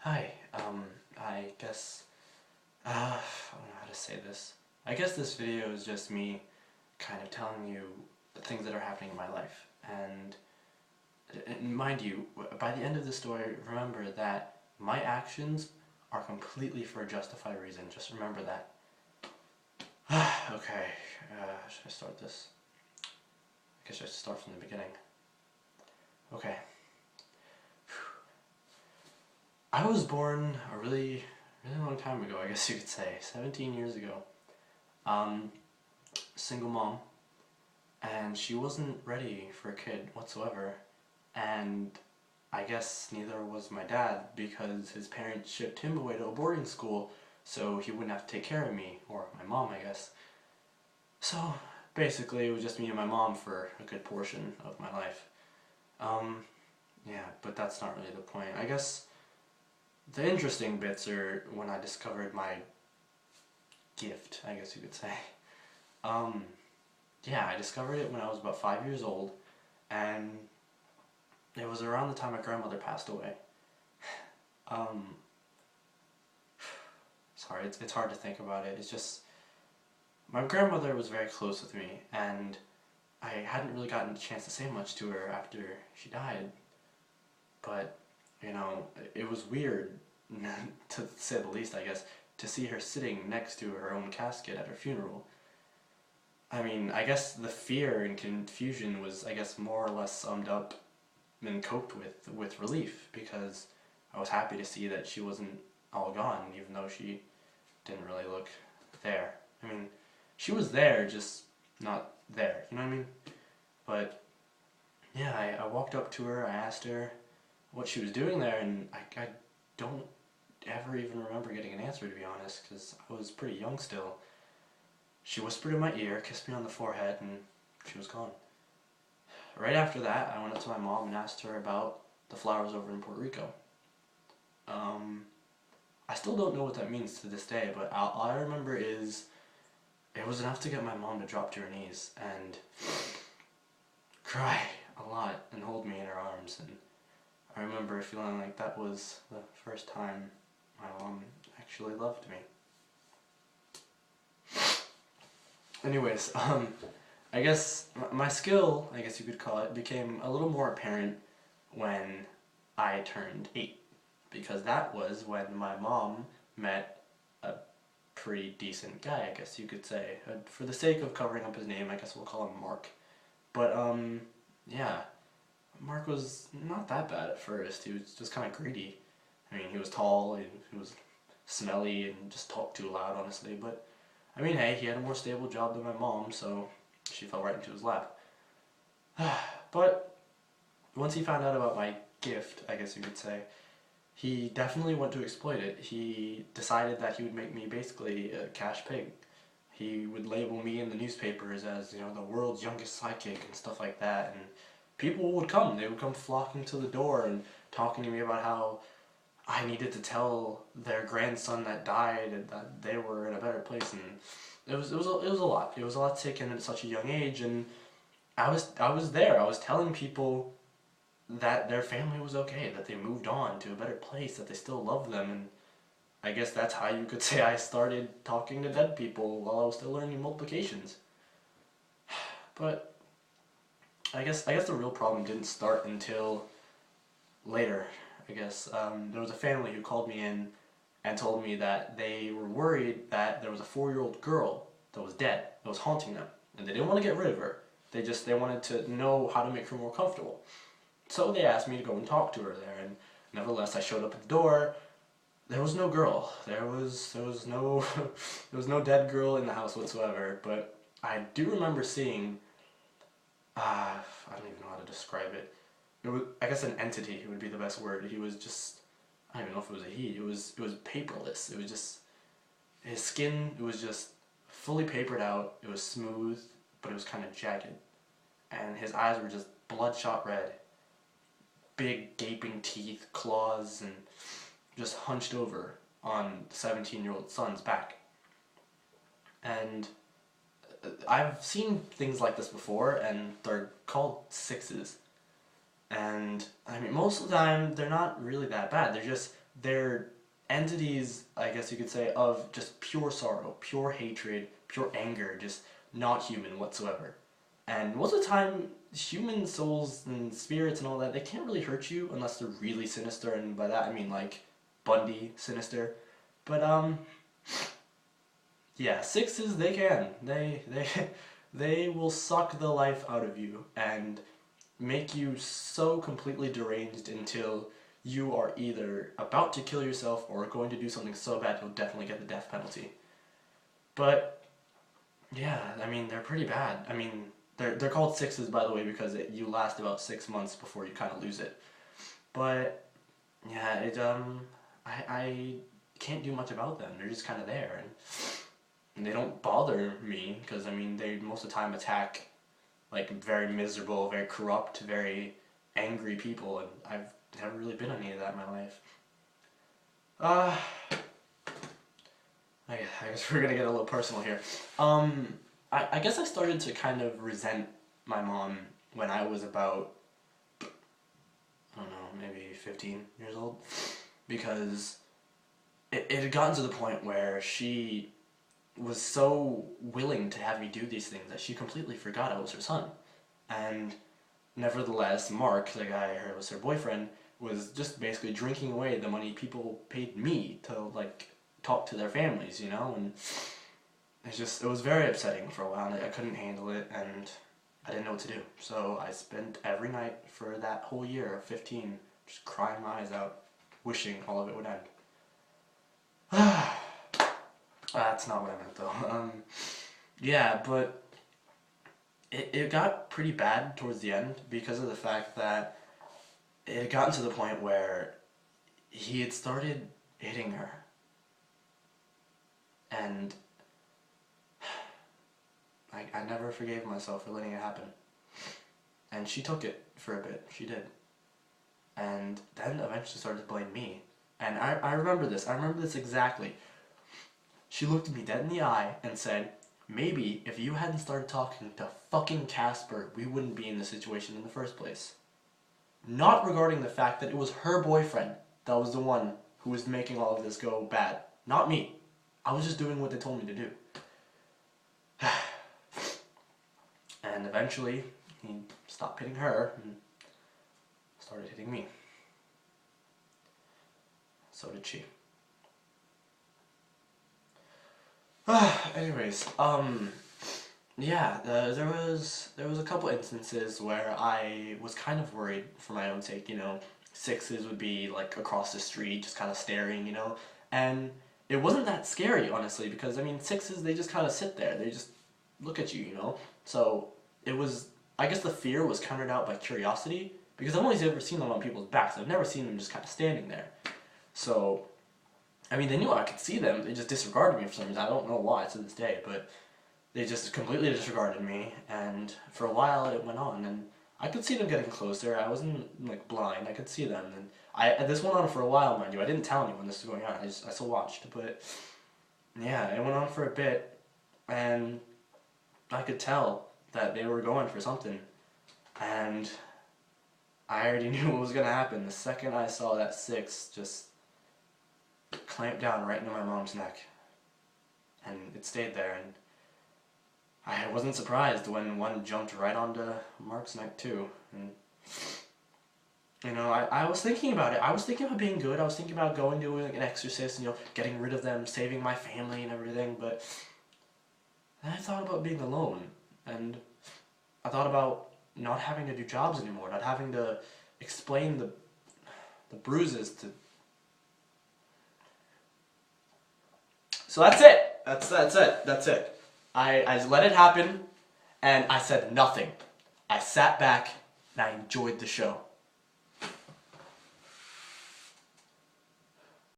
Hi, I guess, I don't know how to say this. I guess this video is just me kind of telling you the things that are happening in my life. And mind you, by the end of the story, remember that my actions are completely for a justified reason. Just remember that. Okay, should I start this? I guess I should start from the beginning. Okay. I was born a really long time ago, I guess you could say, 17 years ago. Um, Single mom, and she wasn't ready for a kid whatsoever. And I guess neither was my dad because his parents shipped him away to a boarding school so he wouldn't have to take care of me, or my mom, I guess. So basically, it was just me and my mom for a good portion of my life. Um, yeah, but that's not really the point. I guess the interesting bits are when I discovered my gift, I guess you could say. Um, yeah, I discovered it when I was about 5 years old, and it was around the time my grandmother passed away. Um, Sorry, it's hard to think about it. It's just, my grandmother was very close with me, and I hadn't really gotten a chance to say much to her after she died. But, it was weird, to say the least, I guess, to see her sitting next to her own casket at her funeral. I mean, I guess the fear and confusion was, I guess, more or less summed up and coped with relief because I was happy to see that she wasn't all gone, even though she didn't really look there. I mean, she was there, just not there. You know what I mean? But yeah, I walked up to her. I asked her what she was doing there, and I don't ever even remember getting an answer, to be honest, because I was pretty young still. She whispered in my ear, kissed me on the forehead, and she was gone. Right after that, I went up to my mom and asked her about the flowers over in Puerto Rico. Um, I still don't know what that means to this day, but all I remember is it was enough to get my mom to drop to her knees and cry a lot and hold me in her arms. And I remember feeling like that was the first time my mom actually loved me. Anyways, I guess my skill, I guess you could call it, became a little more apparent when I turned 8. Because that was when my mom met a pretty decent guy, I guess you could say. For the sake of covering up his name, I guess we'll call him Mark. But, yeah, Mark was not that bad at first. He was just kind of greedy. I mean, he was tall, and he was smelly, and just talked too loud, honestly. But, I mean, hey, he had a more stable job than my mom, so she fell right into his lap. But, once he found out about my gift, I guess you could say, he definitely went to exploit it. He decided that he would make me basically a cash pig. He would label me in the newspapers as, the world's youngest psychic and stuff like that. And people would come. They would come flocking to the door and talking to me about how I needed to tell their grandson that died and that they were in a better place. And it was a lot. It was a lot to take in at such a young age. And I was there. I was telling people that their family was okay, that they moved on to a better place, that they still love them, and I guess that's how you could say I started talking to dead people while I was still learning multiplications. But I guess the real problem didn't start until later. I guess there was a family who called me in and told me that they were worried that there was a 4-year-old girl that was dead, that was haunting them, and they didn't want to get rid of her. They wanted to know how to make her more comfortable. So they asked me to go and talk to her there, and nevertheless, I showed up at the door. There was no girl. There was no there was no dead girl in the house whatsoever. But I do remember seeing. I don't even know how to describe it. It was, I guess, an entity would be the best word. He was just. I don't even know if it was a he. It was paperless. It was just his skin. It was just fully papered out. It was smooth, but it was kind of jagged, and his eyes were just bloodshot red, big gaping teeth, claws, and just hunched over on the 17-year-old son's back. And I've seen things like this before, and they're called sixes. And I mean, most of the time they're not really that bad. They're entities, I guess you could say, of just pure sorrow, pure hatred, pure anger, just not human whatsoever. And most of the time, human souls and spirits and all that, they can't really hurt you unless they're really sinister, and by that I mean like Bundy sinister. But yeah, sixes they can. They will suck the life out of you and make you so completely deranged until you are either about to kill yourself or going to do something so bad you'll definitely get the death penalty. But yeah, I mean they're pretty bad. I mean they're called sixes, by the way, because you last about 6 months before you kind of lose it. But yeah, I can't do much about them. They're just kind of there, and they don't bother me because I mean they most of the time attack like very miserable, very corrupt, very angry people, and I've never really been any of that in my life. Uh, I guess we're gonna get a little personal here. I guess I started to kind of resent my mom when I was about, I don't know, maybe 15 years old, because it had gotten to the point where she was so willing to have me do these things that she completely forgot I was her son. And nevertheless, Mark, the guy who was her boyfriend, was just basically drinking away the money people paid me to like talk to their families, you know, and it was very upsetting for a while, and I couldn't handle it, and I didn't know what to do. So I spent every night for that whole year of 15 just crying my eyes out, wishing all of it would end. That's not what I meant though. Yeah, but it got pretty bad towards the end because of the fact that it had gotten to the point where he had started hitting her. And I never forgave myself for letting it happen. And she took it for a bit. She did. And then eventually started to blame me. And I remember this. I remember this exactly. She looked me dead in the eye and said, maybe if you hadn't started talking to fucking Casper, we wouldn't be in this situation in the first place. Not regarding the fact that it was her boyfriend that was the one who was making all of this go bad. Not me. I was just doing what they told me to do. And eventually, he stopped hitting her and started hitting me. So did she. Anyways, yeah, there was a couple instances where I was kind of worried for my own sake, you know. Sixes would be like across the street, just kind of staring, you know, and it wasn't that scary, honestly, because I mean sixes, they just kind of sit there, they just look at you, you know. So it was, I guess the fear was countered out by curiosity, because I've only ever seen them on people's backs. I've never seen them just kind of standing there. So I mean, they knew I could see them. They just disregarded me for some reason. I don't know why to this day, but they just completely disregarded me. And for a while, it went on, and I could see them getting closer. I wasn't like blind. I could see them, and this went on for a while, mind you. I didn't tell anyone this was going on. I still watched, but yeah, it went on for a bit, and I could tell that they were going for something, and I already knew what was gonna happen. The second I saw that six just clamped down right into my mom's neck, and it stayed there, and I wasn't surprised when one jumped right onto Mark's neck too. And you know, I was thinking about it. I was thinking about being good. I was thinking about going to an exorcist and, you know, getting rid of them, saving my family and everything, but then I thought about being alone, and I thought about not having to do jobs anymore, not having to explain the bruises to. So that's it. That's it. I just let it happen, and I said nothing. I sat back, and I enjoyed the show.